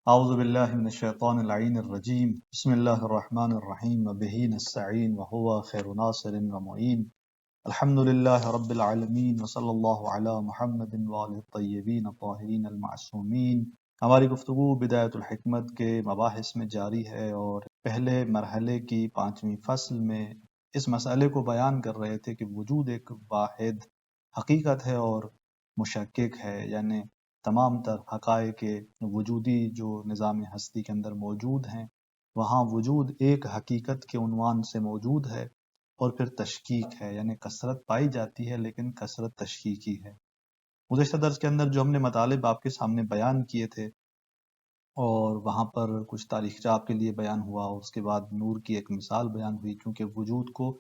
اعوذ باللہ من الشیطان اللعین الرجیم بسم اللہ الرحمن الرحیم وبہ نستعین وہو خیر ناصر ومعین الحمد للہ رب العالمین وصلی اللہ علی محمد وآلہ الطیبین الطاہرین المعصومین۔ ہماری گفتگو بدایت الحکمت کے مباحث میں جاری ہے اور پہلے مرحلے کی 5ویں فصل میں اس مسئلے کو بیان کر رہے تھے کہ وجود ایک واحد حقیقت ہے اور مشکک ہے، یعنی تمام تر حقائق وجودی جو نظام ہستی کے اندر موجود ہیں وہاں وجود ایک حقیقت کے عنوان سے موجود ہے اور پھر تشکیک ہے، یعنی کثرت پائی جاتی ہے لیکن کثرت تشکیکی ہے۔ گزشتہ درس کے اندر جو ہم نے مطالب آپ کے سامنے بیان کیے تھے اور وہاں پر کچھ تاریخچہ آپ کے لیے بیان ہوا اور اس کے بعد نور کی ایک مثال بیان ہوئی، کیونکہ وجود کو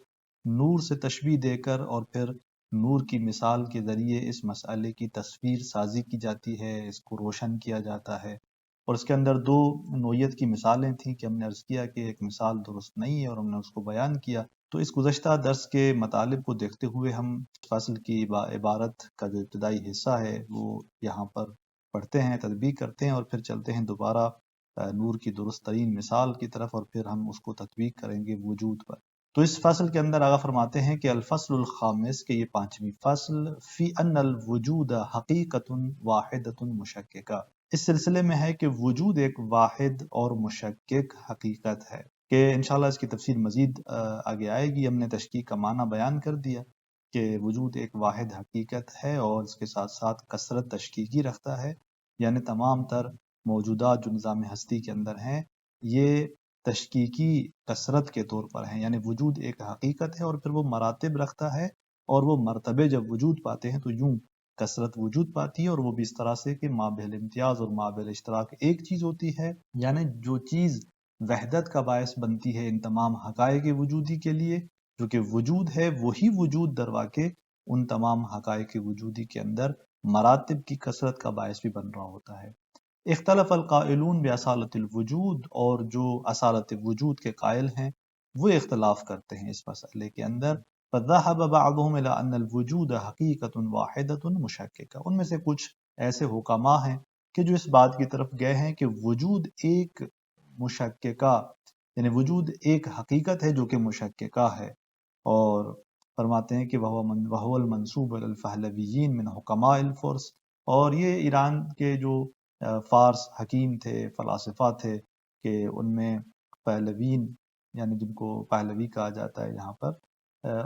نور سے تشبیہ دے کر اور پھر نور کی مثال کے ذریعے اس مسئلے کی تصویر سازی کی جاتی ہے، اس کو روشن کیا جاتا ہے۔ اور اس کے اندر دو نوعیت کی مثالیں تھیں کہ ہم نے عرض کیا کہ ایک مثال درست نہیں ہے اور ہم نے اس کو بیان کیا۔ تو اس گزشتہ درس کے مطالب کو دیکھتے ہوئے ہم فصل کی عبارت کا جو ابتدائی حصہ ہے وہ یہاں پر پڑھتے ہیں، تطبیق کرتے ہیں اور پھر چلتے ہیں دوبارہ نور کی درست ترین مثال کی طرف اور پھر ہم اس کو تطبیق کریں گے وجود پر۔ تو اس فصل کے اندر آغا فرماتے ہیں کہ الفصل الخامس، کہ یہ 5ویں فصل، فی ان الوجود حقیقت واحدۃ مشککہ، اس سلسلے میں ہے کہ وجود ایک واحد اور مشکک حقیقت ہے، کہ انشاءاللہ اس کی تفصیل مزید آگے آئے گی۔ ہم نے تشکیک کا معنی بیان کر دیا کہ وجود ایک واحد حقیقت ہے اور اس کے ساتھ ساتھ کثرت تشکیکی رکھتا ہے، یعنی تمام تر موجودات جو نظام ہستی کے اندر ہیں یہ تشکیکی کثرت کے طور پر ہیں، یعنی وجود ایک حقیقت ہے اور پھر وہ مراتب رکھتا ہے اور وہ مرتبے جب وجود پاتے ہیں تو یوں کثرت وجود پاتی ہے، اور وہ بھی اس طرح سے کہ مابعد امتیاز اور مابعد اشتراک ایک چیز ہوتی ہے، یعنی جو چیز وحدت کا باعث بنتی ہے ان تمام حقائق وجودی کے لیے، جو کہ وجود ہے، وہی وجود درواقع ان تمام حقائق وجودی کے اندر مراتب کی کثرت کا باعث بھی بن رہا ہوتا ہے۔ اختلف القائلون باصالۃ الوجود، اور جو اصالت وجود کے قائل ہیں وہ اختلاف کرتے ہیں اس مسئلے کے اندر۔ فذهب بعضهم الى ان الوجود حقیقت واحدۃ مشککہ، ان میں سے کچھ ایسے حکماء ہیں کہ جو اس بات کی طرف گئے ہیں کہ وجود ایک مشککہ، یعنی وجود ایک حقیقت ہے جو کہ مشککہ ہے، اور فرماتے ہیں کہ وهو المنسوب الى الفہلویین من حکماء الفرس، اور یہ ایران کے جو فارس حکیم تھے، فلاسفہ تھے، کہ ان میں پہلوین، یعنی جن کو پہلوی کہا جاتا ہے یہاں پر،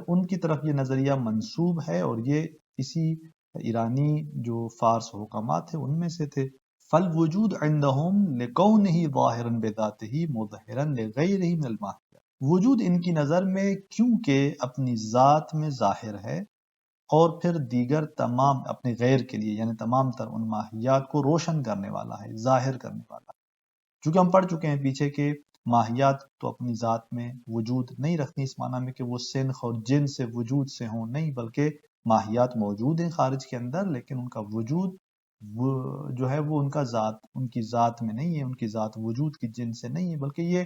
ان کی طرف یہ نظریہ منسوب ہے اور یہ اسی ایرانی جو فارس حکماء تھے ان میں سے تھے۔ فالوجود عندهم لکونہ ظاہرا بذاتہ مظہرا لغیرہ من الماہیہ، وجود ان کی نظر میں کیونکہ اپنی ذات میں ظاہر ہے اور پھر دیگر تمام اپنے غیر کے لیے، یعنی تمام تر ان ماہیات کو روشن کرنے والا ہے، ظاہر کرنے والا ہے۔ چونکہ ہم پڑھ چکے ہیں پیچھے کہ ماہیات تو اپنی ذات میں وجود نہیں رکھتی اس معنی میں کہ وہ سنخ اور جن سے وجود سے ہوں، نہیں، بلکہ ماہیات موجود ہیں خارج کے اندر، لیکن ان کا وجود وہ جو ہے وہ ان کی ذات میں نہیں ہے، ان کی ذات وجود کی جن سے نہیں ہے، بلکہ یہ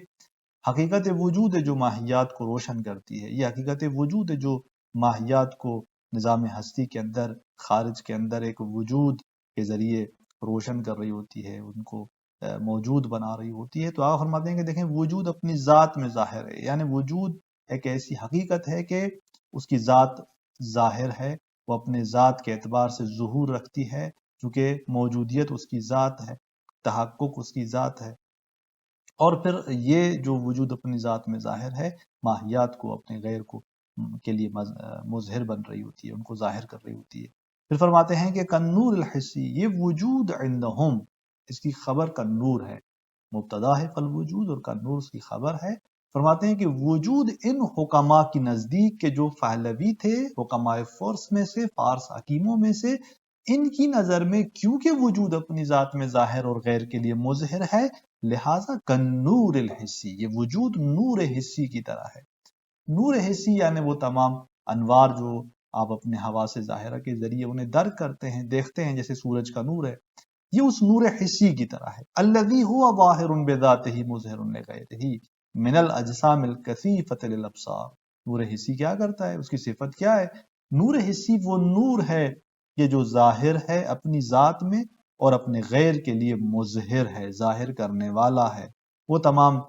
حقیقت وجود ہے جو ماہیات کو روشن کرتی ہے، یہ حقیقت وجود ہے جو ماہیات کو نظام ہستی کے اندر، خارج کے اندر ایک وجود کے ذریعے روشن کر رہی ہوتی ہے، ان کو موجود بنا رہی ہوتی ہے۔ تو آپ فرماتے ہیں کہ دیکھیں وجود اپنی ذات میں ظاہر ہے، یعنی وجود ایک ایسی حقیقت ہے کہ اس کی ذات ظاہر ہے، وہ اپنے ذات کے اعتبار سے ظہور رکھتی ہے، چونکہ موجودیت اس کی ذات ہے، تحقق اس کی ذات ہے، اور پھر یہ جو وجود اپنی ذات میں ظاہر ہے ماہیات کو، اپنے غیر کو کے لیے مظہر بن رہی ہوتی ہے، ان کو ظاہر کر رہی ہوتی ہے۔ پھر فرماتے ہیں کہ کالنور الحسی، یہ وجود عندہم، اس کی خبر کا نور ہے، مبتدا ہے فالوجود اور کا نور اس کی خبر ہے۔ فرماتے ہیں کہ وجود ان حکماء کی نزدیک کے جو پہلوی تھے، حکماء فرس میں سے، فارس حکیموں میں سے، ان کی نظر میں کیونکہ وجود اپنی ذات میں ظاہر اور غیر کے لیے مظہر ہے، لہٰذا کالنور الحسی، یہ وجود نور حسی کی طرح ہے۔ نور حسی یعنی وہ تمام انوار جو آپ اپنے حواس ظاہرہ کے ذریعے انہیں درک کرتے ہیں، دیکھتے ہیں، جیسے سورج کا نور ہے، یہ اس نور حسی کی طرح ہے۔ الذی هو ظاہر بذاتہ مظہر لغیرہ من الاجسام الکثیفۃ للابصار، نور حسی کیا کرتا ہے، اس کی صفت کیا ہے؟ نور حسی وہ نور ہے کہ جو ظاہر ہے اپنی ذات میں اور اپنے غیر کے لیے مظہر ہے، ظاہر کرنے والا ہے۔ وہ تمام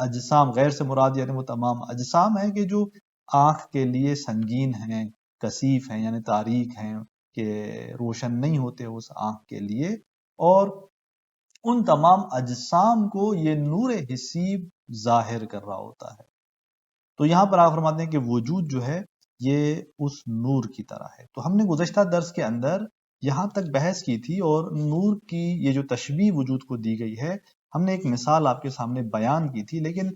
اجسام، غیر سے مراد یعنی وہ تمام اجسام ہیں کہ جو آنکھ کے لیے سنگین ہیں، کثیف ہیں، یعنی تاریک ہیں، کہ روشن نہیں ہوتے اس آنکھ کے لیے، اور ان تمام اجسام کو یہ نور حسی ظاہر کر رہا ہوتا ہے۔ تو یہاں پر آپ فرماتے ہیں کہ وجود جو ہے یہ اس نور کی طرح ہے۔ تو ہم نے گزشتہ درس کے اندر یہاں تک بحث کی تھی، اور نور کی یہ جو تشبیہ وجود کو دی گئی ہے، ہم نے ایک مثال آپ کے سامنے بیان کی تھی، لیکن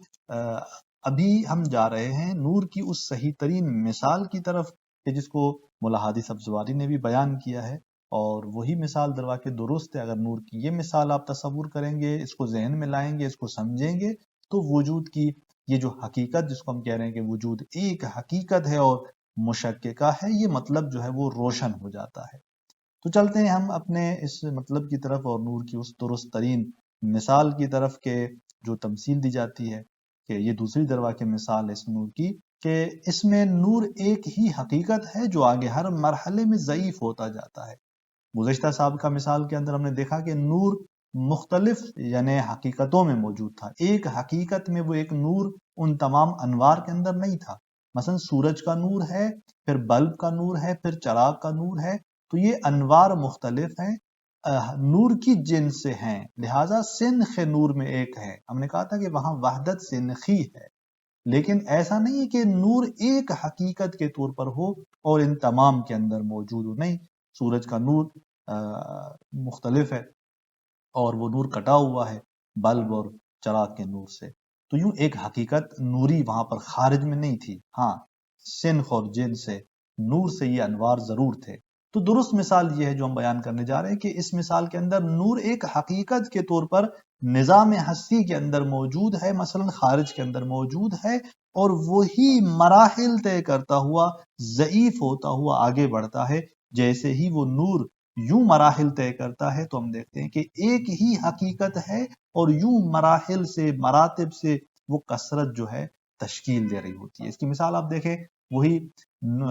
ابھی ہم جا رہے ہیں نور کی اس صحیح ترین مثال کی طرف کہ جس کو مولا ہادی سبزواری نے بھی بیان کیا ہے، اور وہی مثال در واقع درست ہے۔ اگر نور کی یہ مثال آپ تصور کریں گے، اس کو ذہن میں لائیں گے، اس کو سمجھیں گے، تو وجود کی یہ جو حقیقت جس کو ہم کہہ رہے ہیں کہ وجود ایک حقیقت ہے اور مشککہ ہے، یہ مطلب جو ہے وہ روشن ہو جاتا ہے۔ تو چلتے ہیں ہم اپنے اس مطلب کی طرف اور نور کی اس درست ترین مثال کی طرف کہ جو تمثیل دی جاتی ہے، کہ یہ دوسری در واقع مثال ہے اس نور کی، کہ اس میں نور ایک ہی حقیقت ہے جو آگے ہر مرحلے میں ضعیف ہوتا جاتا ہے۔ گزشتہ صاحب کا مثال کے اندر ہم نے دیکھا کہ نور مختلف یعنی حقیقتوں میں موجود تھا، ایک حقیقت میں وہ ایک نور ان تمام انوار کے اندر نہیں تھا۔ مثلا سورج کا نور ہے، پھر بلب کا نور ہے، پھر چراغ کا نور ہے، تو یہ انوار مختلف ہیں، نور کی جنس سے ہیں، لہٰذا سنخ نور میں ایک ہے۔ ہم نے کہا تھا کہ وہاں وحدت سنخی ہے، لیکن ایسا نہیں ہے کہ نور ایک حقیقت کے طور پر ہو اور ان تمام کے اندر موجود ہو، نہیں، سورج کا نور مختلف ہے اور وہ نور کٹا ہوا ہے بلب اور چراغ کے نور سے، تو یوں ایک حقیقت نوری وہاں پر خارج میں نہیں تھی۔ ہاں، سنخ اور جن سے، نور سے یہ انوار ضرور تھے۔ تو درست مثال یہ ہے جو ہم بیان کرنے جا رہے ہیں کہ اس مثال کے اندر نور ایک حقیقت کے طور پر نظام ہستی کے اندر موجود ہے، مثلا خارج کے اندر موجود ہے، اور وہی مراحل طے کرتا ہوا ضعیف ہوتا ہوا آگے بڑھتا ہے۔ جیسے ہی وہ نور یوں مراحل طے کرتا ہے تو ہم دیکھتے ہیں کہ ایک ہی حقیقت ہے، اور یوں مراحل سے، مراتب سے وہ کثرت جو ہے تشکیل دے رہی ہوتی ہے۔ اس کی مثال آپ دیکھیں، وہی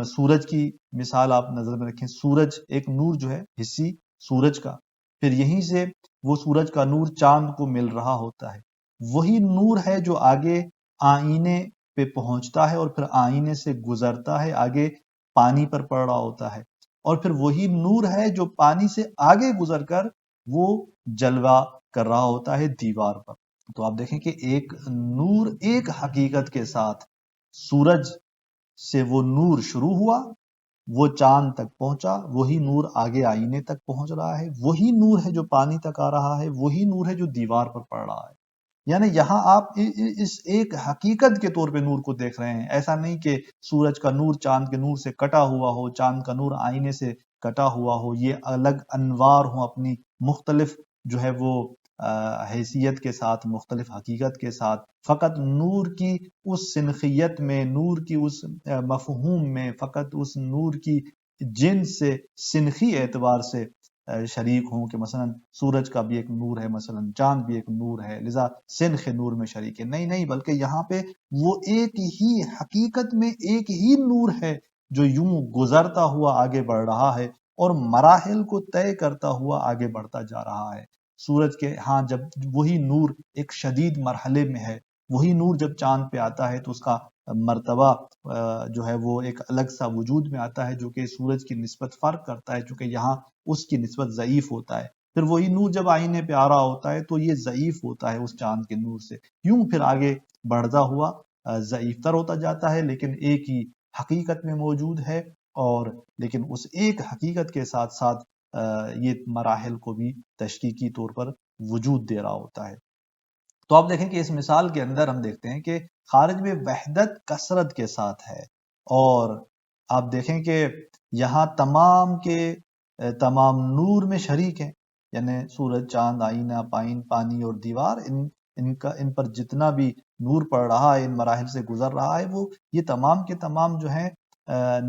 سورج کی مثال آپ نظر میں رکھیں، سورج ایک نور جو ہے حصی سورج کا، پھر یہیں سے وہ سورج کا نور چاند کو مل رہا ہوتا ہے، وہی نور ہے جو آگے آئینے پہ پہنچتا ہے اور پھر آئینے سے گزرتا ہے، آگے پانی پر پڑ رہا ہوتا ہے، اور پھر وہی نور ہے جو پانی سے آگے گزر کر وہ جلوہ کر رہا ہوتا ہے دیوار پر۔ تو آپ دیکھیں کہ ایک نور ایک حقیقت کے ساتھ، سورج سے وہ نور شروع ہوا، وہ چاند تک پہنچا، وہی نور آگے آئینے تک پہنچ رہا ہے، وہی نور ہے جو پانی تک آ رہا ہے، وہی نور ہے جو دیوار پر پڑ رہا ہے۔ یعنی یہاں آپ اس ایک حقیقت کے طور پہ نور کو دیکھ رہے ہیں، ایسا نہیں کہ سورج کا نور چاند کے نور سے کٹا ہوا ہو، چاند کا نور آئینے سے کٹا ہوا ہو، یہ الگ انوار ہوں اپنی مختلف جو ہے وہ حیثیت کے ساتھ، مختلف حقیقت کے ساتھ، فقط نور کی اس سنخیت میں، نور کی اس مفہوم میں، فقط اس نور کی جنس سے، سنخی اعتبار سے شریک ہوں کہ مثلا سورج کا بھی ایک نور ہے، مثلا چاند بھی ایک نور ہے، لذا سنخ نور میں شریک ہے، نہیں نہیں، بلکہ یہاں پہ وہ ایک ہی حقیقت میں ایک ہی نور ہے جو یوں گزرتا ہوا آگے بڑھ رہا ہے اور مراحل کو طے کرتا ہوا آگے بڑھتا جا رہا ہے۔ سورج کے ہاں جب وہی نور ایک شدید مرحلے میں ہے، وہی نور جب چاند پہ آتا ہے تو اس کا مرتبہ جو ہے وہ ایک الگ سا وجود میں آتا ہے جو کہ سورج کی نسبت فرق کرتا ہے، چونکہ یہاں اس کی نسبت ضعیف ہوتا ہے۔ پھر وہی نور جب آئینے پہ آ رہا ہوتا ہے تو یہ ضعیف ہوتا ہے اس چاند کے نور سے، یوں پھر آگے بڑھتا ہوا ضعیف تر ہوتا جاتا ہے، لیکن ایک ہی حقیقت میں موجود ہے، اور لیکن اس ایک حقیقت کے ساتھ ساتھ یہ مراحل کو بھی تشکیکی طور پر وجود دے رہا ہوتا ہے۔ تو آپ دیکھیں کہ اس مثال کے اندر ہم دیکھتے ہیں کہ خارج میں وحدت کثرت کے ساتھ ہے، اور آپ دیکھیں کہ یہاں تمام کے تمام نور میں شریک ہیں، یعنی سورج، چاند، آئینہ، پانی اور دیوار، ان پر جتنا بھی نور پڑ رہا ہے، ان مراحل سے گزر رہا ہے، وہ یہ تمام کے تمام جو ہیں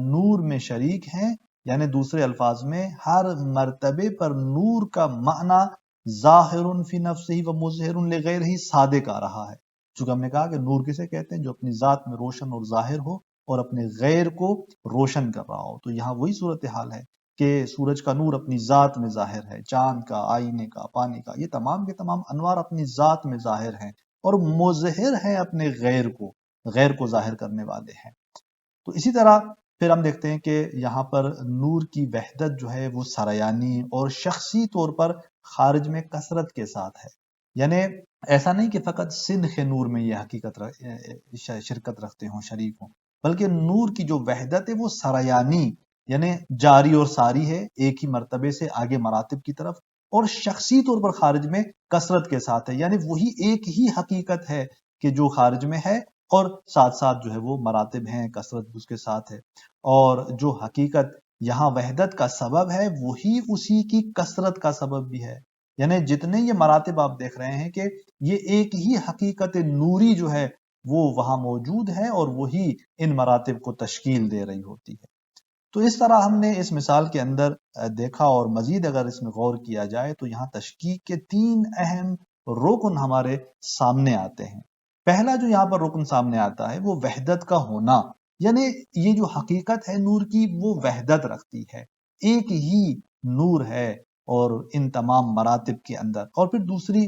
نور میں شریک ہیں۔ یعنی دوسرے الفاظ میں ہر مرتبے پر نور کا معنی ظاہر فی نفسہ و مظہر لغیرہ صادق آ رہا ہے، چونکہ ہم نے کہا کہ نور کسے کہتے ہیں؟ جو اپنی ذات میں روشن اور ظاہر ہو اور اپنے غیر کو روشن کر رہا ہو، تو یہاں وہی صورتحال ہے کہ سورج کا نور اپنی ذات میں ظاہر ہے، چاند کا، آئینے کا، پانی کا، یہ تمام کے تمام انوار اپنی ذات میں ظاہر ہیں اور مظہر ہیں اپنے غیر کو ظاہر کرنے والے ہیں۔ تو اسی طرح پھر ہم دیکھتے ہیں کہ یہاں پر نور کی وحدت جو ہے وہ سریانی اور شخصی طور پر خارج میں کثرت کے ساتھ ہے، یعنی ایسا نہیں کہ فقط سنخ نور میں یہ حقیقت شرکت رکھتے ہوں، شریک ہوں، بلکہ نور کی جو وحدت ہے وہ سریانی یعنی جاری اور ساری ہے، ایک ہی مرتبے سے آگے مراتب کی طرف، اور شخصی طور پر خارج میں کثرت کے ساتھ ہے، یعنی وہی ایک ہی حقیقت ہے کہ جو خارج میں ہے اور ساتھ ساتھ جو ہے وہ مراتب ہیں، کثرت اس کے ساتھ ہے، اور جو حقیقت یہاں وحدت کا سبب ہے وہی اسی کی کثرت کا سبب بھی ہے، یعنی جتنے یہ مراتب آپ دیکھ رہے ہیں کہ یہ ایک ہی حقیقت نوری جو ہے وہ وہاں موجود ہے اور وہی ان مراتب کو تشکیل دے رہی ہوتی ہے۔ تو اس طرح ہم نے اس مثال کے اندر دیکھا، اور مزید اگر اس میں غور کیا جائے تو یہاں تشکیق کے 3 اہم رکن ہمارے سامنے آتے ہیں۔ پہلا جو یہاں پر رکن سامنے آتا ہے وہ وحدت کا ہونا، یعنی یہ جو حقیقت ہے نور کی وہ وحدت رکھتی ہے، ایک ہی نور ہے اور ان تمام مراتب کے اندر۔ اور پھر دوسری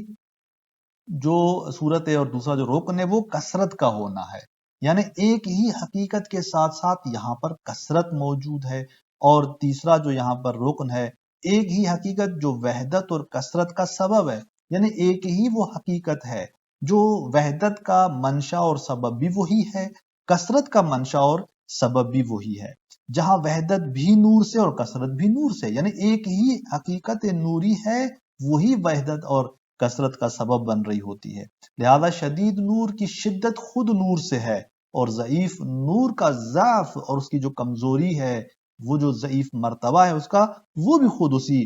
جو صورت ہے اور دوسرا جو رکن ہے وہ کثرت کا ہونا ہے، یعنی ایک ہی حقیقت کے ساتھ ساتھ یہاں پر کثرت موجود ہے۔ اور تیسرا جو یہاں پر رکن ہے، ایک ہی حقیقت جو وحدت اور کثرت کا سبب ہے، یعنی ایک ہی وہ حقیقت ہے جو وحدت کا منشا اور سبب بھی وہی ہے، کثرت کا منشا اور سبب بھی وہی ہے، جہاں وحدت بھی نور سے اور کثرت بھی نور سے، یعنی ایک ہی حقیقت نوری ہے، وہی وحدت اور کثرت کا سبب بن رہی ہوتی ہے۔ لہذا شدید نور کی شدت خود نور سے ہے، اور ضعیف نور کا ضعف اور اس کی جو کمزوری ہے، وہ جو ضعیف مرتبہ ہے اس کا، وہ بھی خود اسی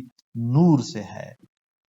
نور سے ہے۔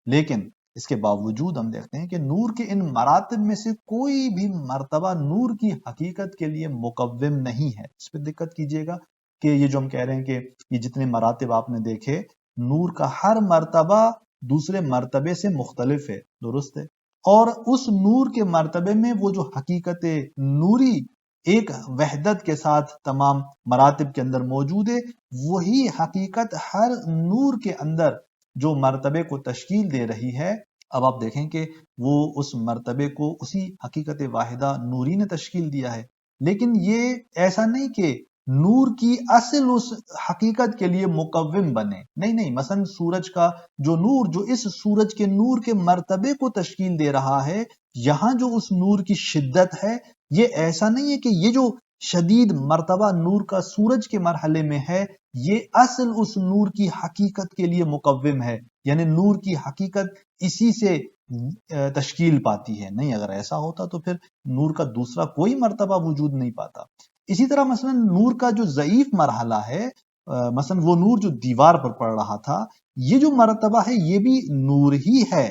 لیکن اس کے باوجود ہم دیکھتے ہیں کہ نور کے ان مراتب میں سے کوئی بھی مرتبہ نور کی حقیقت کے لیے مقوم نہیں ہے۔ اس پہ دقت کیجئے گا کہ یہ جو ہم کہہ رہے ہیں کہ یہ جتنے مراتب آپ نے دیکھے، نور کا ہر مرتبہ دوسرے مرتبے سے مختلف ہے، درست ہے، اور اس نور کے مرتبے میں وہ جو حقیقت نوری ایک وحدت کے ساتھ تمام مراتب کے اندر موجود ہے، وہی حقیقت ہر نور کے اندر جو مرتبے کو تشکیل دے رہی ہے۔ اب آپ دیکھیں کہ وہ اس مرتبے کو اسی حقیقت واحدہ نوری نے تشکیل دیا ہے، لیکن یہ ایسا نہیں کہ نور کی اصل اس حقیقت کے لیے مقوم بنے، نہیں، مثلا سورج کا جو نور جو اس سورج کے نور کے مرتبے کو تشکیل دے رہا ہے، یہاں جو اس نور کی شدت ہے، یہ ایسا نہیں ہے کہ یہ جو شدید مرتبہ نور کا سورج کے مرحلے میں ہے یہ اصل اس نور کی حقیقت کے لیے مقوم ہے، یعنی نور کی حقیقت اسی سے تشکیل پاتی ہے، نہیں، اگر ایسا ہوتا تو پھر نور کا دوسرا کوئی مرتبہ وجود نہیں پاتا۔ اسی طرح مثلا نور کا جو ضعیف مرحلہ ہے، مثلا وہ نور جو دیوار پر پڑ رہا تھا، یہ جو مرتبہ ہے یہ بھی نور ہی ہے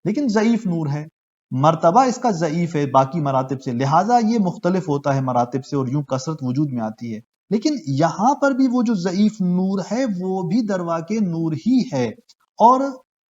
لیکن ضعیف نور ہے، مرتبہ اس کا ضعیف ہے باقی مراتب سے، لہٰذا یہ مختلف ہوتا ہے مراتب سے اور یوں کثرت وجود میں آتی ہے۔ لیکن یہاں پر بھی وہ جو ضعیف نور ہے وہ بھی درواقع نور ہی ہے، اور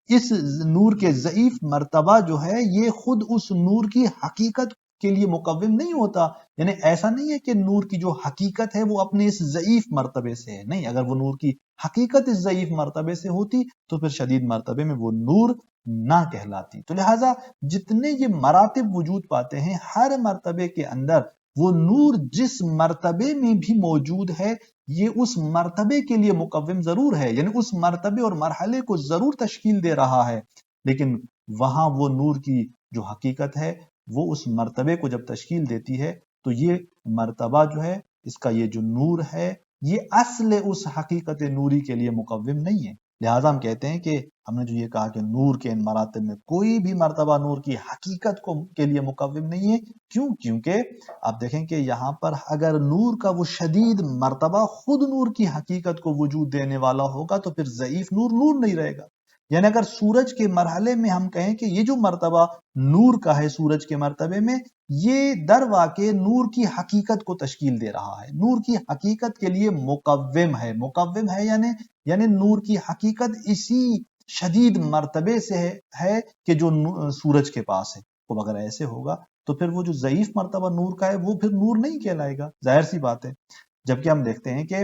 اس نور کے ضعیف مرتبہ جو ہے یہ خود اس نور کی حقیقت کے لیے مقوم نہیں ہوتا، یعنی ایسا نہیں ہے کہ نور کی جو حقیقت ہے وہ اپنے اس ضعیف مرتبے سے ہے، نہیں، اگر وہ نور کی حقیقت اس ضعیف مرتبے سے ہوتی تو پھر شدید مرتبے میں وہ نور نہ کہلاتی۔ تو لہٰذا جتنے یہ مراتب وجود پاتے ہیں، ہر مرتبے کے اندر وہ نور جس مرتبے میں بھی موجود ہے یہ اس مرتبے کے لیے مقوم ضرور ہے، یعنی اس مرتبے اور مرحلے کو ضرور تشکیل دے رہا ہے، لیکن وہاں وہ نور کی جو حقیقت ہے وہ اس مرتبے کو جب تشکیل دیتی ہے تو یہ مرتبہ جو ہے، اس کا یہ جو نور ہے، یہ اصل اس حقیقت نوری کے لیے مقوم نہیں ہے۔ لہٰذا ہم کہتے ہیں کہ ہم نے جو یہ کہا کہ نور کے ان مراتب میں کوئی بھی مرتبہ نور کی حقیقت کے لیے مقوم نہیں ہے، کیونکہ آپ دیکھیں کہ یہاں پر اگر نور کا وہ شدید مرتبہ خود نور کی حقیقت کو وجود دینے والا ہوگا تو پھر ضعیف نور نور نہیں رہے گا، یعنی اگر سورج کے مرحلے میں ہم کہیں کہ یہ جو مرتبہ نور کا ہے سورج کے مرتبے میں، یہ در واقع نور کی حقیقت کو تشکیل دے رہا ہے، نور کی حقیقت کے لیے مقوم ہے، یعنی نور کی حقیقت اسی شدید مرتبے سے ہے کہ جو سورج کے پاس ہے۔ تو اگر ایسے ہوگا تو پھر وہ جو ضعیف مرتبہ نور کا ہے وہ پھر نور نہیں کہلائے گا، ظاہر سی بات ہے۔ جبکہ ہم دیکھتے ہیں کہ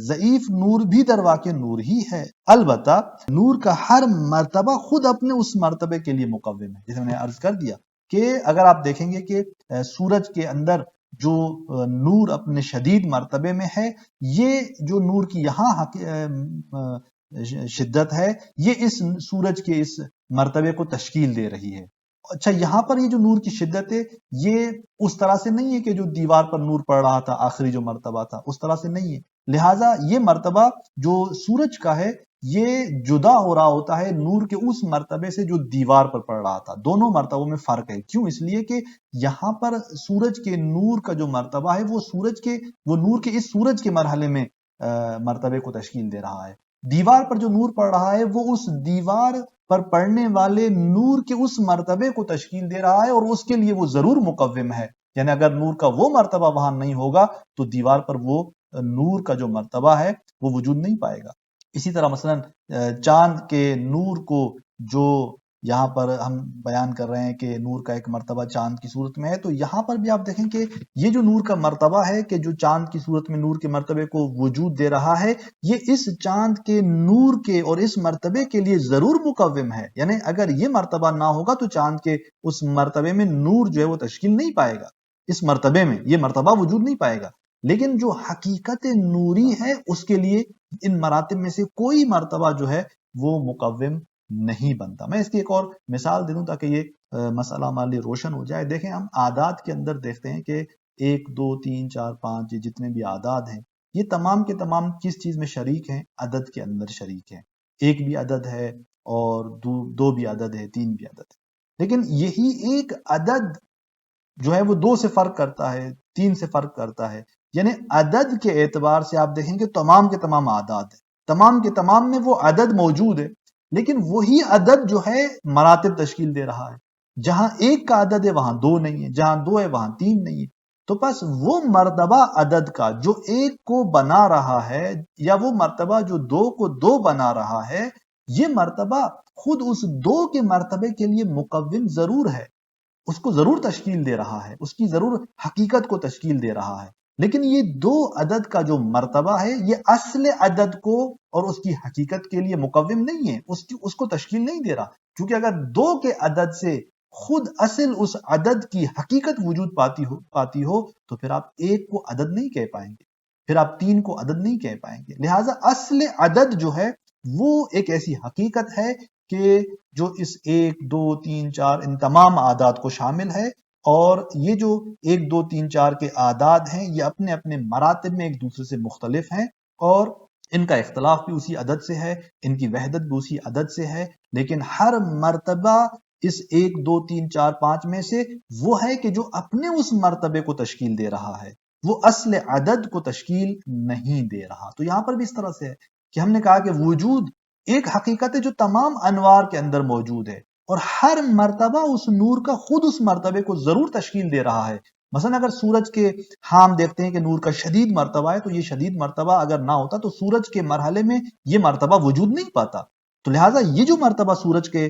ضعیف نور بھی در واقع نور ہی ہے، البتہ نور کا ہر مرتبہ خود اپنے اس مرتبے کے لیے مقوم ہے. جیسے میں نے عرض کر دیا کہ اگر آپ دیکھیں گے کہ سورج کے اندر جو نور اپنے شدید مرتبے میں ہے، یہ جو نور کی یہاں شدت ہے، یہ اس سورج کے اس مرتبے کو تشکیل دے رہی ہے. اچھا، یہاں پر یہ جو نور کی شدت ہے، یہ اس طرح سے نہیں ہے کہ جو دیوار پر نور پڑ رہا تھا آخری جو مرتبہ تھا اس طرح سے نہیں ہے. لہٰذا یہ مرتبہ جو سورج کا ہے یہ جدا ہو رہا ہوتا ہے نور کے اس مرتبے سے جو دیوار پر پڑ رہا تھا. دونوں مرتبوں میں فرق ہے. کیوں؟ اس لیے کہ یہاں پر سورج کے نور کا جو مرتبہ ہے وہ نور کے اس سورج کے مرحلے میں مرتبے کو تشکیل دے رہا ہے. دیوار پر جو نور پڑ رہا ہے وہ اس دیوار پر پڑنے والے نور کے اس مرتبے کو تشکیل دے رہا ہے، اور اس کے لیے وہ ضرور مقوم ہے. یعنی اگر نور کا وہ مرتبہ وہاں نہیں ہوگا تو دیوار پر وہ نور کا جو مرتبہ ہے وہ وجود نہیں پائے گا. اسی طرح مثلا چاند کے نور کو جو یہاں پر ہم بیان کر رہے ہیں کہ نور کا ایک مرتبہ چاند کی صورت میں ہے، تو یہاں پر بھی آپ دیکھیں کہ یہ جو نور کا مرتبہ ہے کہ جو چاند کی صورت میں نور کے مرتبے کو وجود دے رہا ہے، یہ اس چاند کے نور کے اور اس مرتبے کے لیے ضرور مقوم ہے. یعنی اگر یہ مرتبہ نہ ہوگا تو چاند کے اس مرتبے میں نور جو ہے وہ تشکیل نہیں پائے گا. اس مرتبے میں یہ مرتبہ وجود نہیں پائے گا. لیکن جو حقیقت نوری ہے اس کے لیے ان مراتب میں سے کوئی مرتبہ جو ہے وہ مقوم نہیں بنتا. میں اس کی ایک اور مثال دے دوں تاکہ یہ مسئلہ ہمارے لیے روشن ہو جائے. دیکھیں، ہم اعداد کے اندر دیکھتے ہیں کہ 1 2 3 4 5 یہ جتنے بھی اعداد ہیں یہ تمام کے تمام کس چیز میں شریک ہیں؟ عدد کے اندر شریک ہیں. 1 بھی عدد ہے اور 2 بھی عدد ہے، 3 بھی عدد ہے. لیکن یہی ایک عدد جو ہے وہ 2 سے فرق کرتا ہے، 3 سے فرق کرتا ہے. یعنی عدد کے اعتبار سے آپ دیکھیں کہ تمام کے تمام اعداد ہیں، تمام کے تمام میں وہ عدد موجود ہے، لیکن وہی عدد جو ہے مراتب تشکیل دے رہا ہے. جہاں 1 کا عدد ہے وہاں 2 نہیں ہے، جہاں 2 ہے وہاں 3 نہیں ہے. تو بس وہ مرتبہ عدد کا جو 1 کو بنا رہا ہے یا وہ مرتبہ جو 2 کو 2 بنا رہا ہے، یہ مرتبہ خود اس 2 کے مرتبے کے لیے مقوم ضرور ہے، اس کو ضرور تشکیل دے رہا ہے، اس کی ضرور حقیقت کو تشکیل دے رہا ہے. لیکن یہ 2 عدد کا جو مرتبہ ہے یہ اصل عدد کو اور اس کی حقیقت کے لیے مقوم نہیں ہے، اس کو تشکیل نہیں دے رہا. کیونکہ اگر 2 کے عدد سے خود اصل اس عدد کی حقیقت وجود پاتی ہو تو پھر آپ 1 کو عدد نہیں کہہ پائیں گے، پھر آپ 3 کو عدد نہیں کہہ پائیں گے. لہٰذا اصل عدد جو ہے وہ ایک ایسی حقیقت ہے کہ جو اس 1 2 3 4 ان تمام اعداد کو شامل ہے. اور یہ جو 1 2 3 4 کے اعداد ہیں یہ اپنے اپنے مراتب میں ایک دوسرے سے مختلف ہیں، اور ان کا اختلاف بھی اسی عدد سے ہے، ان کی وحدت بھی اسی عدد سے ہے. لیکن ہر مرتبہ اس 1 2 3 4 5 میں سے وہ ہے کہ جو اپنے اس مرتبے کو تشکیل دے رہا ہے، وہ اصل عدد کو تشکیل نہیں دے رہا. تو یہاں پر بھی اس طرح سے ہے کہ ہم نے کہا کہ وجود ایک حقیقت ہے جو تمام انوار کے اندر موجود ہے، اور ہر مرتبہ اس نور کا خود اس مرتبے کو ضرور تشکیل دے رہا ہے. مثلا اگر سورج کے ہم دیکھتے ہیں کہ نور کا شدید مرتبہ ہے، تو یہ شدید مرتبہ اگر نہ ہوتا تو سورج کے مرحلے میں یہ مرتبہ وجود نہیں پاتا. تو لہٰذا یہ جو مرتبہ سورج کے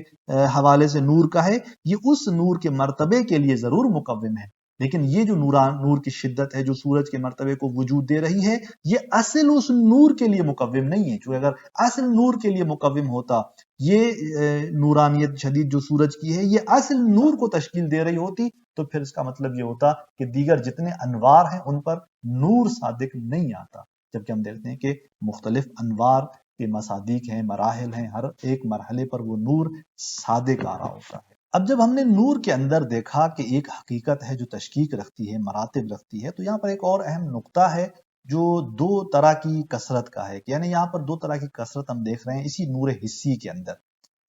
حوالے سے نور کا ہے یہ اس نور کے مرتبے کے لیے ضرور مقوم ہے. لیکن یہ جو نور کی شدت ہے جو سورج کے مرتبے کو وجود دے رہی ہے، یہ اصل اس نور کے لیے مقوم نہیں ہے. چونکہ اگر اصل نور کے لیے مقوم ہوتا، یہ نورانیت شدید جو سورج کی ہے یہ اصل نور کو تشکیل دے رہی ہوتی، تو پھر اس کا مطلب یہ ہوتا کہ دیگر جتنے انوار ہیں ان پر نور صادق نہیں آتا. جبکہ ہم دیکھتے ہیں کہ مختلف انوار کے مصادیق ہیں، مراحل ہیں، ہر ایک مرحلے پر وہ نور صادق آ رہا ہوتا ہے. اب جب ہم نے نور کے اندر دیکھا کہ ایک حقیقت ہے جو تشکیق رکھتی ہے، مراتب رکھتی ہے، تو یہاں پر ایک اور اہم نقطہ ہے جو 2 طرح کی کثرت کا ہے. یعنی یہاں پر 2 طرح کی کثرت ہم دیکھ رہے ہیں اسی نور حسی کے اندر.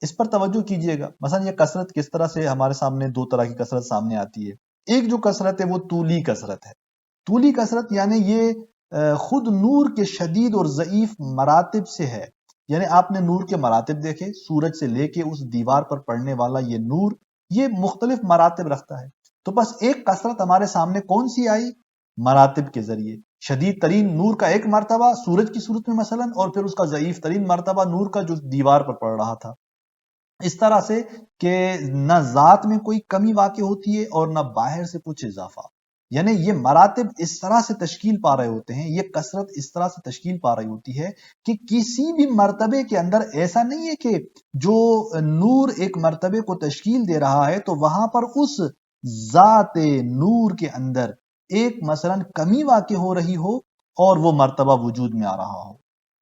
اس پر توجہ کیجئے گا. مثلا یہ کثرت کس طرح سے ہمارے سامنے 2 طرح کی کثرت سامنے آتی ہے. ایک جو کثرت ہے وہ طولی کثرت ہے. طولی کثرت یعنی یہ خود نور کے شدید اور ضعیف مراتب سے ہے. یعنی آپ نے نور کے مراتب دیکھے، سورج سے لے کے اس دیوار پر پڑنے والا یہ نور یہ مختلف مراتب رکھتا ہے. تو بس ایک کثرت ہمارے سامنے کون سی آئی؟ مراتب کے ذریعے. شدید ترین نور کا ایک مرتبہ سورج کی صورت میں مثلا، اور پھر اس کا ضعیف ترین مرتبہ نور کا جو دیوار پر پڑ رہا تھا. اس طرح سے کہ نہ ذات میں کوئی کمی واقع ہوتی ہے اور نہ باہر سے کچھ اضافہ. یعنی یہ مراتب اس طرح سے تشکیل پا رہے ہوتے ہیں، یہ کثرت اس طرح سے تشکیل پا رہی ہوتی ہے کہ کسی بھی مرتبے کے اندر ایسا نہیں ہے کہ جو نور ایک مرتبے کو تشکیل دے رہا ہے تو وہاں پر اس ذات نور کے اندر ایک مثلا کمی واقع ہو رہی ہو اور وہ مرتبہ وجود میں آ رہا ہو،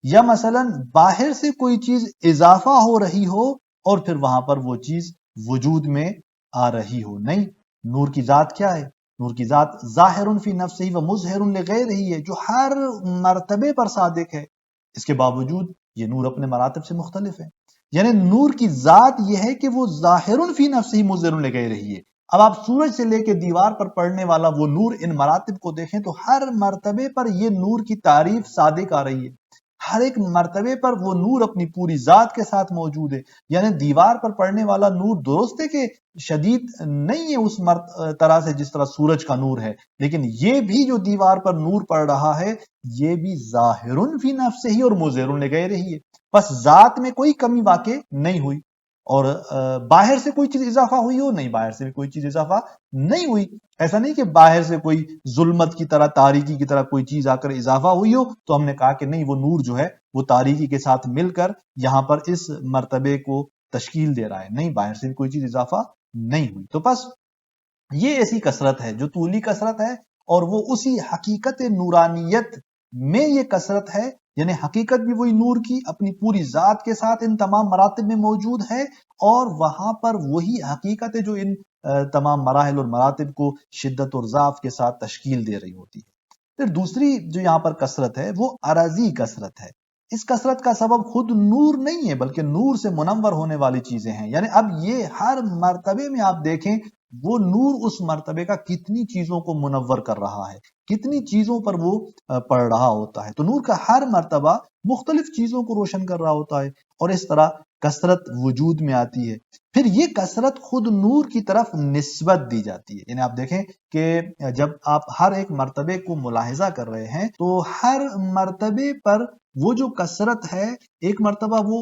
یا مثلا باہر سے کوئی چیز اضافہ ہو رہی ہو اور پھر وہاں پر وہ چیز وجود میں آ رہی ہو۔ نہیں، نور کی ذات کیا ہے؟ نور کی ذات ظاہر فی نفسہ و مظہر لغیرہ ہے، جو ہر مرتبے پر صادق ہے، اس کے باوجود یہ نور اپنے مراتب سے مختلف ہے۔ یعنی نور کی ذات یہ ہے کہ وہ ظاہر فی نفسہ مظہر لغیرہ ہے۔ اب آپ سورج سے لے کے دیوار پر پڑنے والا وہ نور، ان مراتب کو دیکھیں تو ہر مرتبے پر یہ نور کی تعریف صادق آ رہی ہے، ہر ایک مرتبے پر وہ نور اپنی پوری ذات کے ساتھ موجود ہے۔ یعنی دیوار پر پڑنے والا نور درست ہے کہ شدید نہیں ہے اس طرح سے جس طرح سورج کا نور ہے، لیکن یہ بھی جو دیوار پر نور پڑ رہا ہے یہ بھی ظاہر فی نفسہ ہی اور مظہر لغیرہ ہی ہے، بس ذات میں کوئی کمی واقع نہیں ہوئی، اور باہر سے کوئی چیز اضافہ ہوئی ہو، نہیں، باہر سے بھی کوئی چیز اضافہ نہیں ہوئی۔ ایسا نہیں کہ باہر سے کوئی ظلمت کی طرح، تاریکی کی طرح کوئی چیز آ کر اضافہ ہوئی ہو تو ہم نے کہا کہ نہیں، وہ نور جو ہے وہ تاریکی کے ساتھ مل کر یہاں پر اس مرتبے کو تشکیل دے رہا ہے، نہیں، باہر سے بھی کوئی چیز اضافہ نہیں ہوئی۔ تو بس یہ ایسی کثرت ہے جو طولی کثرت ہے، اور وہ اسی حقیقت نورانیت میں یہ کثرت ہے، یعنی حقیقت بھی وہی نور کی اپنی پوری ذات کے ساتھ ان تمام مراتب میں موجود ہے، اور وہاں پر وہی حقیقت ہے جو ان تمام مراحل اور مراتب کو شدت اور ضعف کے ساتھ تشکیل دے رہی ہوتی ہے۔ پھر دوسری جو یہاں پر کثرت ہے وہ عرضی کثرت ہے۔ اس کثرت کا سبب خود نور نہیں ہے بلکہ نور سے منور ہونے والی چیزیں ہیں۔ یعنی اب یہ ہر مرتبے میں آپ دیکھیں وہ نور اس مرتبے کا کتنی چیزوں کو منور کر رہا ہے، کتنی چیزوں پر وہ پڑ رہا ہوتا ہے۔ تو نور کا ہر مرتبہ مختلف چیزوں کو روشن کر رہا ہوتا ہے، اور اس طرح کثرت وجود میں آتی ہے۔ پھر یہ کثرت خود نور کی طرف نسبت دی جاتی ہے۔ یعنی آپ دیکھیں کہ جب آپ ہر ایک مرتبے کو ملاحظہ کر رہے ہیں تو ہر مرتبے پر وہ جو کثرت ہے، ایک مرتبہ وہ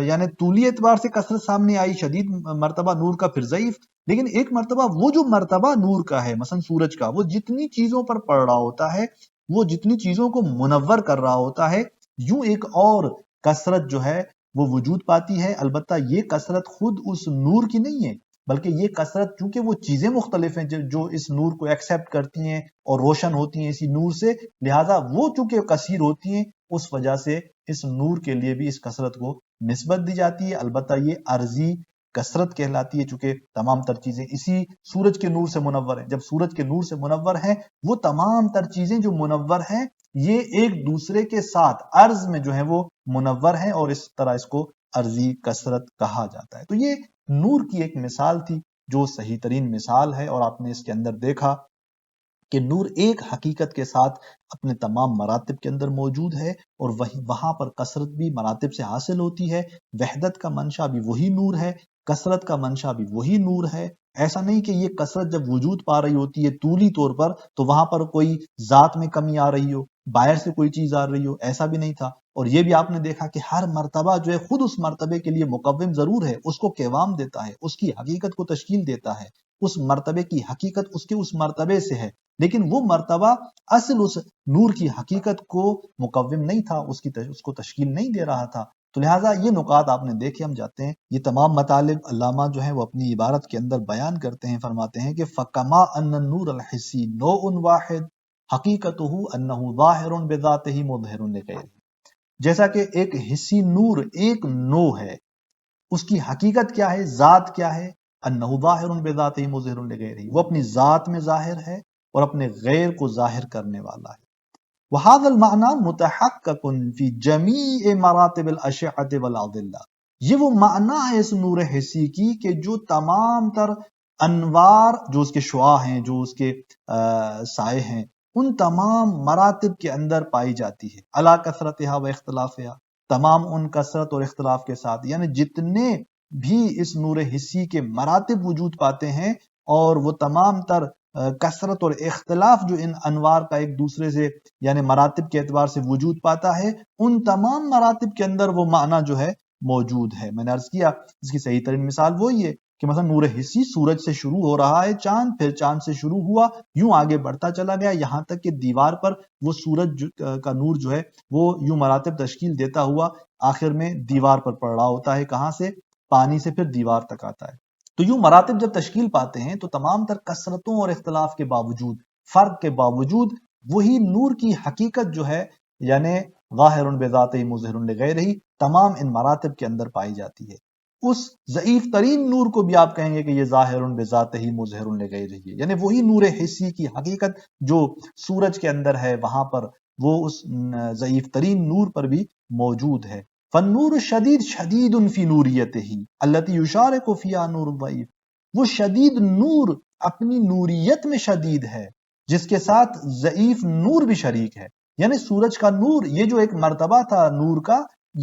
یعنی طولی اعتبار سے کثرت سامنے آئی، شدید مرتبہ نور کا، پھر ضعیف، لیکن ایک مرتبہ وہ جو مرتبہ نور کا ہے، مثلا سورج کا، وہ جتنی چیزوں پر پڑ رہا ہوتا ہے، وہ جتنی چیزوں کو منور کر رہا ہوتا ہے، یوں ایک اور کثرت جو ہے وہ وجود پاتی ہے۔ البتہ یہ کثرت خود اس نور کی نہیں ہے، بلکہ یہ کثرت چونکہ وہ چیزیں مختلف ہیں جو اس نور کو ایکسیپٹ کرتی ہیں اور روشن ہوتی ہیں اسی نور سے، لہٰذا وہ چونکہ کثیر ہوتی ہیں، اس وجہ سے اس نور کے لیے بھی اس کثرت کو نسبت دی جاتی ہے۔ البتہ یہ عرضی کثرت کہلاتی ہے، چونکہ تمام تر چیزیں اسی سورج کے نور سے منور ہیں۔ جب سورج کے نور سے منور ہیں، وہ تمام تر چیزیں جو منور ہیں یہ ایک دوسرے کے ساتھ عرض میں جو ہے وہ منور ہیں، اور اس طرح اس کو عرضی کثرت کہا جاتا ہے۔ تو یہ نور کی ایک مثال تھی جو صحیح ترین مثال ہے، اور آپ نے اس کے اندر دیکھا کہ نور ایک حقیقت کے ساتھ اپنے تمام مراتب کے اندر موجود ہے، اور وہاں پر کثرت بھی مراتب سے حاصل ہوتی ہے۔ وحدت کا منشا بھی وہی نور ہے، کثرت کا منشا بھی وہی نور ہے۔ ایسا نہیں کہ یہ کثرت جب وجود پا رہی ہوتی ہے طولی طور پر تو وہاں پر کوئی ذات میں کمی آ رہی ہو، باہر سے کوئی چیز آ رہی ہو، ایسا بھی نہیں تھا۔ اور یہ بھی آپ نے دیکھا کہ ہر مرتبہ جو ہے خود اس مرتبے کے لیے مقوم ضرور ہے، اس کو قوام دیتا ہے، اس کی حقیقت کو تشکیل دیتا ہے، اس مرتبے کی حقیقت اس کے اس مرتبے سے ہے، لیکن وہ مرتبہ اصل اس نور کی حقیقت کو مقوم نہیں تھا، اس کو تشکیل نہیں دے رہا تھا۔ تو لہٰذا یہ نکات آپ نے دیکھے، ہم جاتے ہیں یہ تمام مطالب علامہ جو ہیں وہ اپنی عبارت کے اندر بیان کرتے ہیں، فرماتے ہیں کہ فَكَمَا أَنَّ النُّورَ الْحِسِّيُّ نَوْعٌ وَاحِدٌ حَقِيقَتُهُ أَنَّهُ ظَاهِرٌ بِذَاتِهِ مُظْهِرٌ لِغَيْرِهِ۔ جیسا کہ ایک حصی نور ایک نو ہے، اس کی حقیقت کیا ہے، ذات کیا ہے، انہ ظاہر بذاتہ مظہر لغیرہ، وہ اپنی ذات میں ظاہر ہے اور اپنے غیر کو ظاہر کرنے والا ہے۔ وہذا المعنی متحقق فی جمیع مراتب الاشعۃ والاضلاء، یہ وہ معنی ہے اس نور حسی کی کہ جو تمام تر انوار جو اس کے شعاع ہیں، جو اس کے سائے ہیں، ان تمام مراتب کے اندر پائی جاتی ہے، علی کثرتها و اختلافها، تمام ان کثرت اور اختلاف کے ساتھ۔ یعنی جتنے بھی اس نور حسی کے مراتب وجود پاتے ہیں، اور وہ تمام تر کثرت اور اختلاف جو ان انوار کا ایک دوسرے سے یعنی مراتب کے اعتبار سے وجود پاتا ہے، ان تمام مراتب کے اندر وہ معنی جو ہے موجود ہے۔ میں نے عرض کیا اس کی صحیح ترین مثال وہی ہے کہ مثلا نور حسی سورج سے شروع ہو رہا ہے چاند، پھر چاند سے شروع ہوا، یوں آگے بڑھتا چلا گیا یہاں تک کہ دیوار پر وہ سورج کا نور جو ہے وہ یوں مراتب تشکیل دیتا ہوا آخر میں دیوار پر پڑ رہا ہوتا ہے، کہاں سے؟ پانی سے پھر دیوار تک آتا ہے۔ تو یوں مراتب جب تشکیل پاتے ہیں تو تمام تر کثرتوں اور اختلاف کے باوجود، فرق کے باوجود، وہی نور کی حقیقت جو ہے یعنی ظاہر بذاتہ مظہر لغیرہ تمام ان مراتب کے اندر پائی جاتی ہے۔ اس ضعیف ترین نور کو بھی آپ کہیں گے کہ یہ ظاہر بذاتہ مظہر لغیرہ ہے، یعنی وہی نور حسی کی حقیقت جو سورج کے اندر ہے وہاں پر وہ اس ضعیف ترین نور پر بھی موجود ہے۔ فالنور شدید شدید فی نوریتہ التی یشارک فیہا نور الضعیف، وہ شدید نور اپنی نوریت میں شدید ہے جس کے ساتھ ضعیف نور بھی شریک ہے، یعنی سورج کا نور یہ جو ایک مرتبہ تھا نور کا،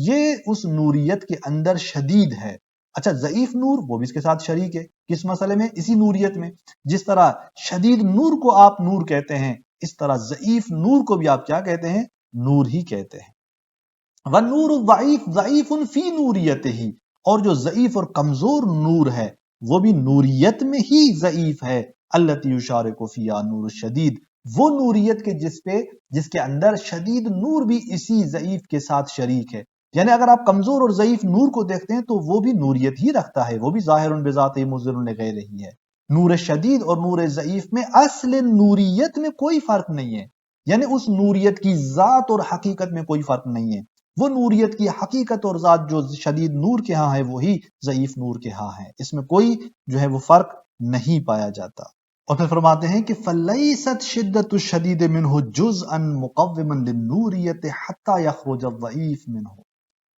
یہ اس نوریت کے اندر شدید ہے۔ اچھا ضعیف نور وہ بھی اس کے ساتھ شریک ہے، کس مسئلے میں؟ اسی نوریت میں۔ جس طرح شدید نور کو آپ نور کہتے ہیں اس طرح ضعیف نور کو بھی آپ کیا کہتے ہیں؟ نور ہی کہتے ہیں۔ وَالنُّورُ الضَّعِيفُ ضَعِيفٌ فِي نُورِيَتِهِ، اور جو ضعیف اور کمزور نور ہے وہ بھی نوریت میں ہی ضعیف ہے۔ الَّتِي يُشَارِكُ فِيهَا نور الشدید، وہ نوریت کے جس کے اندر شدید نور بھی اسی ضعیف کے ساتھ شریک ہے۔ یعنی اگر آپ کمزور اور ضعیف نور کو دیکھتے ہیں تو وہ بھی نوریت ہی رکھتا ہے، وہ بھی ظاہر بذاتہ مظہر لغیرہ ہے۔ نور شدید اور نور ضعیف میں اصل نوریت میں کوئی فرق نہیں ہے، یعنی اس نوریت کی ذات اور حقیقت میں کوئی فرق نہیں ہے۔ وہ نوریت کی حقیقت اور ذات جو شدید نور کے ہاں ہے وہی ضعیف نور کے ہاں ہے، اس میں کوئی جو ہے وہ فرق نہیں پایا جاتا۔ اور پھر فرماتے ہیں کہ فَلَيْسَتْ شِدَّةُ الشَّدِيدِ مِنْهُ جُزْءًا مُقَوِّمًا لِلنُّورِيَّةِ حَتَّى يَخْرُجَ الضَّعِيفُ مِنْهُ۔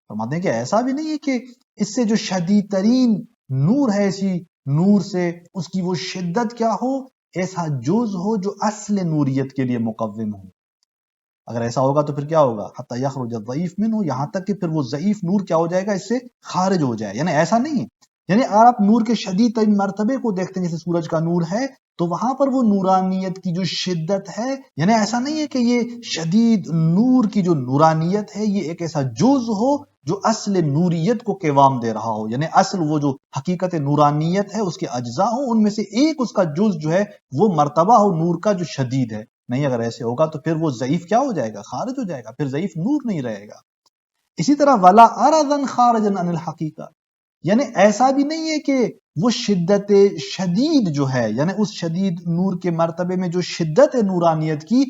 فرماتے ہیں کہ ایسا بھی نہیں ہے کہ اس سے جو شدید ترین نور ہے اسی نور سے اس کی وہ شدت کیا ہو، ایسا جز ہو جو اصل نوریت کے لیے مقوم ہو۔ اگر ایسا ہوگا تو پھر کیا ہوگا؟ حتی یخرج الضعیف منہ، یہاں تک کہ پھر وہ ضعیف نور کیا ہو جائے گا، اس سے خارج ہو جائے۔ یعنی ایسا نہیں ہے، یعنی اگر آپ نور کے شدید ترین مرتبے کو دیکھتے ہیں جیسے سورج کا نور ہے تو وہاں پر وہ نورانیت کی جو شدت ہے، یعنی ایسا نہیں ہے کہ یہ شدید نور کی جو نورانیت ہے یہ ایک ایسا جز ہو جو اصل نوریت کو قوام دے رہا ہو، یعنی اصل وہ جو حقیقت نورانیت ہے اس کے اجزاء ہوں، ان میں سے ایک اس کا جز جو ہے وہ مرتبہ ہو نور کا جو شدید ہے۔ نہیں، اگر ایسے ہوگا تو پھر وہ ضعیف کیا ہو جائے گا؟ خارج ہو جائے گا، پھر ضعیف نور نہیں رہے گا۔ اسی طرح وَلَا أَرَضًا خَارِجًا عَنِ الْحَقِيقَةِ، یعنی ایسا بھی نہیں ہے کہ وہ شدت شدید جو ہے، یعنی اس شدید نور کے مرتبے میں جو شدت نورانیت کی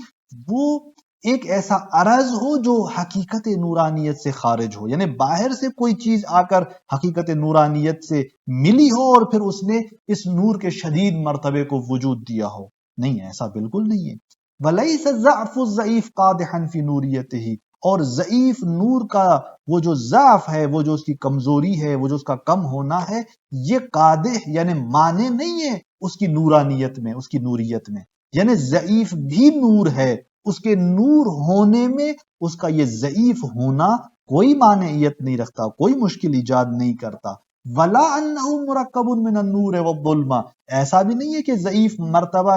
وہ ایک ایسا عرض ہو جو حقیقت نورانیت سے خارج ہو، یعنی باہر سے کوئی چیز آ کر حقیقت نورانیت سے ملی ہو اور پھر اس نے اس نور کے شدید مرتبے کو وجود دیا ہو۔ نہیں، ایسا بالکل نہیں ہے۔ وَلَيْسَ الضَّعْفُ الضَّعِيفُ قَادِحًا فِي نُورِيَتِهِ، اور ضعیف نور کا وہ جو ضعف ہے، وہ جو اس کی کمزوری ہے، وہ جو اس کا کم ہونا ہے، یہ قادح یعنی مانع نہیں ہے اس کی نورانیت میں، اس کی نوریت میں۔ یعنی ضعیف بھی نور ہے، اس کے نور ہونے میں اس کا یہ ضعیف ہونا کوئی مانعیت نہیں رکھتا، کوئی مشکل ایجاد نہیں کرتا۔ وَلَا أَنَّهُ مُرَكَّبٌ مِّنَ النُّورِ وَالظُّلْمَةِ، ایسا بھی نہیں ہے کہ ضعیف مرتبہ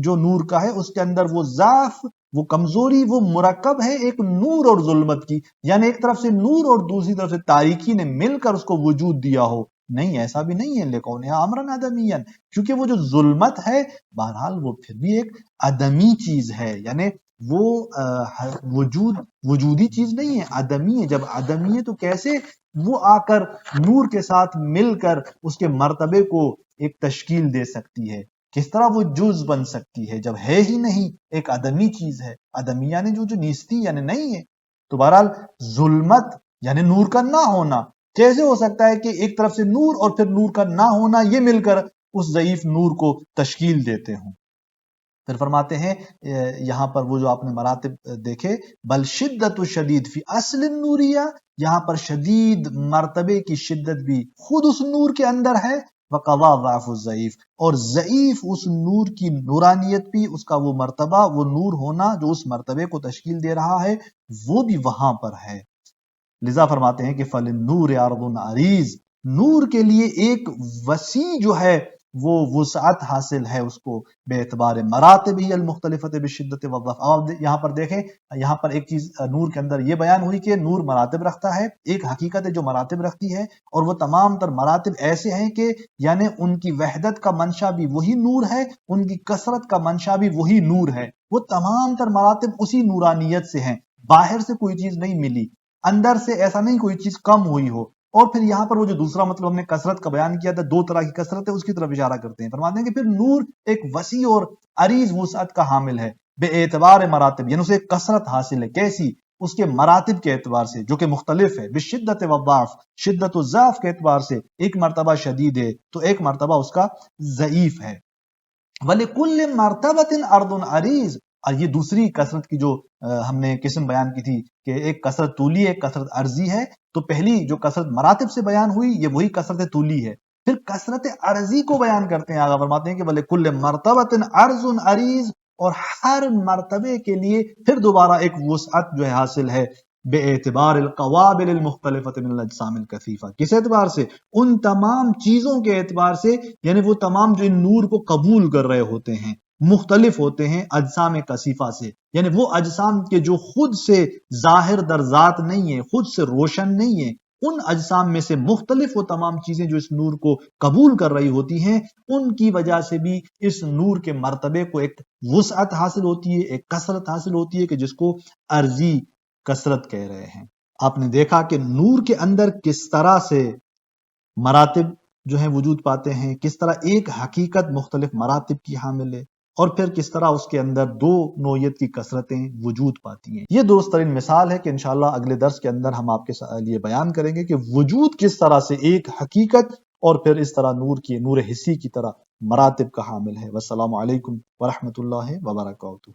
جو نور کا ہے اس کے اندر وہ ضعف، وہ کمزوری وہ مرکب ہے ایک نور اور ظلمت کی، یعنی ایک طرف سے نور اور دوسری طرف سے تاریکی نے مل کر اس کو وجود دیا ہو۔ نہیں، ایسا بھی نہیں ہے، لِكَوْنِهَا أَمْرًا عَدَمِيًّا، کیونکہ وہ جو ظلمت ہے بہرحال وہ پھر بھی ایک عدمی چیز ہے، یعنی وہ وجودی چیز نہیں ہے، عدمی ہے۔ جب عدمی ہے تو کیسے وہ آ کر نور کے ساتھ مل کر اس کے مرتبے کو ایک تشکیل دے سکتی ہے؟ کس طرح وہ جز بن سکتی ہے جب ہے ہی نہیں، ایک عدمی چیز ہے۔ عدمی یعنی جو نیستی، یعنی نہیں ہے۔ تو بہرحال ظلمت یعنی نور کا نہ ہونا، کیسے ہو سکتا ہے کہ ایک طرف سے نور اور پھر نور کا نہ ہونا یہ مل کر اس ضعیف نور کو تشکیل دیتے ہوں؟ پھر فرماتے ہیں یہاں پر وہ جو آپ نے مراتب دیکھے، بل شدت شدید فی اصل النوریہ، یہاں پر شدید مرتبے کی شدت بھی خود اس نور کے اندر ہے، وقضا ضعف الضعیف، اور ضعیف اس نور کی نورانیت بھی، اس کا وہ مرتبہ، وہ نور ہونا جو اس مرتبے کو تشکیل دے رہا ہے وہ بھی وہاں پر ہے۔ لذا فرماتے ہیں کہ فَلِلنُّورِ عَرْضٌ عَرِيضٌ، نور کے لیے ایک وسیع جو ہے وہ وسعت حاصل ہے اس کو بے اعتبار مراتب ہی المختلفت بشدت وضعف۔ اور یہاں پر دیکھیں، یہاں پر ایک چیز نور کے اندر یہ بیان ہوئی کہ نور مراتب رکھتا ہے، ایک حقیقت ہے جو مراتب رکھتی ہے، اور وہ تمام تر مراتب ایسے ہیں کہ یعنی ان کی وحدت کا منشا بھی وہی نور ہے، ان کی کثرت کا منشا بھی وہی نور ہے، وہ تمام تر مراتب اسی نورانیت سے ہیں، باہر سے کوئی چیز نہیں ملی، اندر سے ایسا نہیں کوئی چیز کم ہوئی ہو۔ اور پھر یہاں پر وہ جو دوسرا مطلب ہم نے کثرت کا بیان کیا تھا، دو طرح کی کثرت ہے، اس کی طرف اشارہ کرتے ہیں، فرماتے ہیں کہ پھر نور ایک وسیع اور عریض وسعت کا حامل ہے بے اعتبار مراتب، یعنی اسے ایک کثرت حاصل ہے، کیسی؟ اس کے مراتب کے اعتبار سے جو کہ مختلف ہے، بشدت وضعف، شدت و ضعف کے اعتبار سے، ایک مرتبہ شدید ہے تو ایک مرتبہ اس کا ضعیف ہے۔ وَلِكُلِّ مَرْتَبَةٍ أَرْضٌ عَرِيضٌ، اور یہ دوسری کثرت کی جو ہم نے قسم بیان کی تھی کہ ایک کثرت طولی ایک کثرت عرضی ہے، تو پہلی جو کثرت مراتب سے بیان ہوئی یہ وہی کثرت طولی ہے۔ پھر کثرت عرضی کو بیان کرتے ہیں، آگا فرماتے ہیں کہ وَلِكُلِّ مَرْتَبَةٍ عَرْضٌ عَرِيضٌ، اور ہر مرتبے کے لیے پھر دوبارہ ایک وسعت جو ہے حاصل ہے بے اعتبار القوابل المختلفۃ من الاجسام الکثیفہ، کس اعتبار سے؟ ان تمام چیزوں کے اعتبار سے، یعنی وہ تمام جو ان نور کو قبول کر رہے ہوتے ہیں، مختلف ہوتے ہیں اجسام کثیفہ سے، یعنی وہ اجسام کے جو خود سے ظاہر در ذات نہیں ہیں، خود سے روشن نہیں ہیں، ان اجسام میں سے مختلف وہ تمام چیزیں جو اس نور کو قبول کر رہی ہوتی ہیں، ان کی وجہ سے بھی اس نور کے مرتبے کو ایک وسعت حاصل ہوتی ہے، ایک کثرت حاصل ہوتی ہے کہ جس کو عرضی کثرت کہہ رہے ہیں۔ آپ نے دیکھا کہ نور کے اندر کس طرح سے مراتب جو ہیں وجود پاتے ہیں، کس طرح ایک حقیقت مختلف مراتب کی حامل ہے، اور پھر کس طرح اس کے اندر دو نوعیت کی کثرتیں وجود پاتی ہیں۔ یہ درست ترین مثال ہے کہ انشاءاللہ اگلے درس کے اندر ہم آپ کے لیے بیان کریں گے کہ وجود کس طرح سے ایک حقیقت اور پھر اس طرح نور حسی کی طرح مراتب کا حامل ہے۔ والسلام علیکم ورحمۃ اللہ وبرکاتہ۔